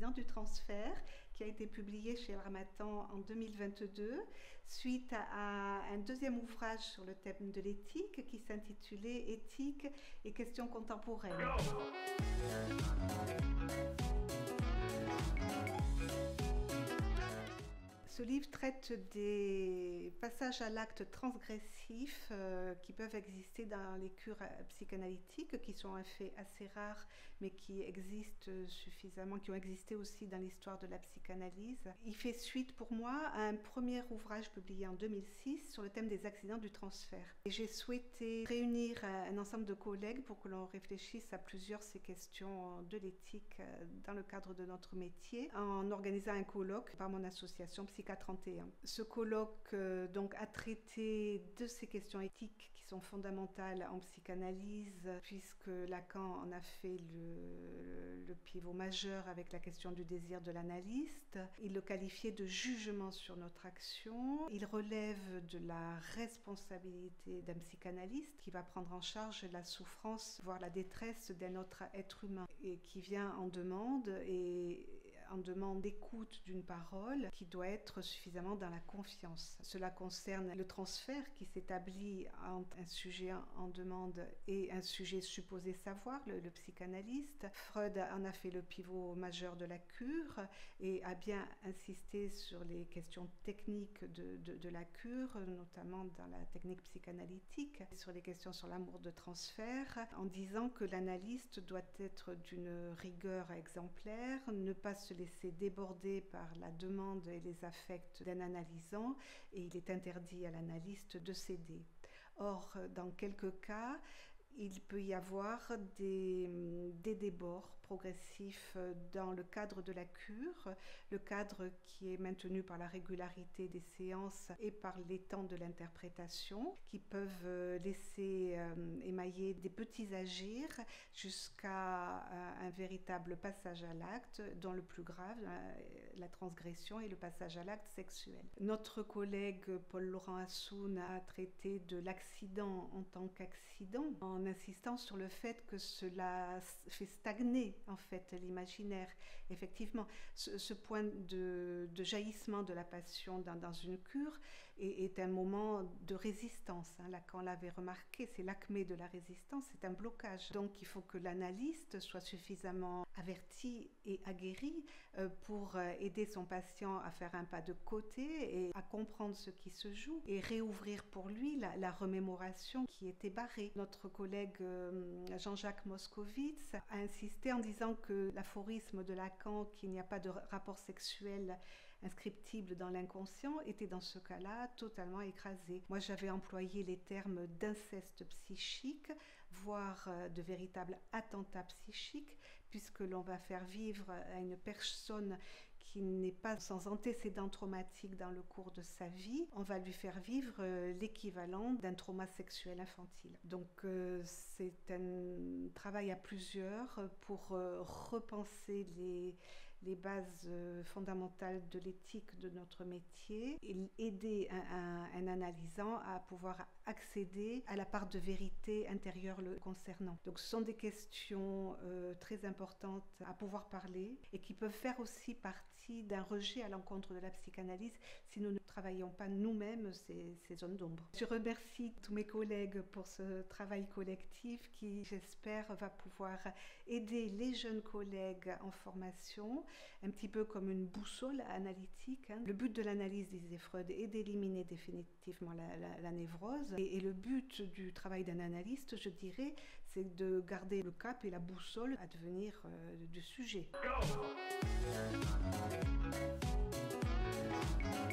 accident du transfert, qui a été publié chez Harmattan en 2022, suite à un deuxième ouvrage sur le thème de l'éthique qui s'intitulait Éthique et questions contemporaines. Ce livre traite des passages à l'acte transgressifs qui peuvent exister dans les cures psychanalytiques, qui sont un fait assez rare, mais qui existent suffisamment, qui ont existé aussi dans l'histoire de la psychanalyse. Il fait suite pour moi à un premier ouvrage publié en 2006 sur le thème des accidents du transfert. Et j'ai souhaité réunir un ensemble de collègues pour que l'on réfléchisse à plusieurs ces questions de l'éthique dans le cadre de notre métier, en organisant un colloque par mon association Psycha 31. Ce colloque donc a traité de ces questions éthiques qui sont fondamentales en psychanalyse, puisque Lacan en a fait le pivot majeur avec la question du désir de l'analyste. Il le qualifiait de jugement sur notre action. Il relève de la responsabilité d'un psychanalyste qui va prendre en charge la souffrance, voire la détresse d'un autre être humain, et qui vient en demande d'écoute d'une parole qui doit être suffisamment dans la confiance. Cela concerne le transfert qui s'établit entre un sujet en demande et un sujet supposé savoir, le psychanalyste. Freud en a fait le pivot majeur de la cure et a bien insisté sur les questions techniques de la cure, notamment dans la technique psychanalytique, sur les questions sur l'amour de transfert, en disant que l'analyste doit être d'une rigueur exemplaire, ne pas se laisser déborder par la demande et les affects d'un analysant, et il est interdit à l'analyste de céder. Or, dans quelques cas, il peut y avoir des débords progressifs dans le cadre de la cure, le cadre qui est maintenu par la régularité des séances et par les temps de l'interprétation, qui peuvent laisser émailler des petits agirs jusqu'à un véritable passage à l'acte, dont le plus grave, la transgression et le passage à l'acte sexuel. Notre collègue Paul-Laurent Assoun a traité de l'accident en tant qu'accident, en insistant sur le fait que cela fait stagner en fait l'imaginaire. Effectivement, ce point de jaillissement de la passion dans une cure est un moment de résistance. Lacan l'avait remarqué, c'est l'acmé de la résistance, c'est un blocage. Donc il faut que l'analyste soit suffisamment averti et aguerri pour aider son patient à faire un pas de côté et à comprendre ce qui se joue et réouvrir pour lui la remémoration qui était barrée. Notre collègue Jean-Jacques Moscovitz a insisté en disant que l'aphorisme de Lacan qu'il n'y a pas de rapport sexuel inscriptible dans l'inconscient était dans ce cas-là totalement écrasé. Moi j'avais employé les termes d'inceste psychique, voire de véritable attentat psychique, puisque l'on va faire vivre à une personne qui n'est pas sans antécédent traumatique dans le cours de sa vie, on va lui faire vivre l'équivalent d'un trauma sexuel infantile. Donc c'est un travail à plusieurs pour repenser les bases fondamentales de l'éthique de notre métier et aider un analysant à pouvoir accéder à la part de vérité intérieure le concernant. Donc ce sont des questions très importantes à pouvoir parler et qui peuvent faire aussi partie d'un rejet à l'encontre de la psychanalyse si nous ne travaillons pas nous-mêmes ces zones d'ombre. Je remercie tous mes collègues pour ce travail collectif qui, j'espère, va pouvoir aider les jeunes collègues en formation, un petit peu comme une boussole analytique. Le but de l'analyse, disait Freud, est d'éliminer définitivement la névrose. Et le but du travail d'un analyste, je dirais, c'est de garder le cap et la boussole à devenir du sujet.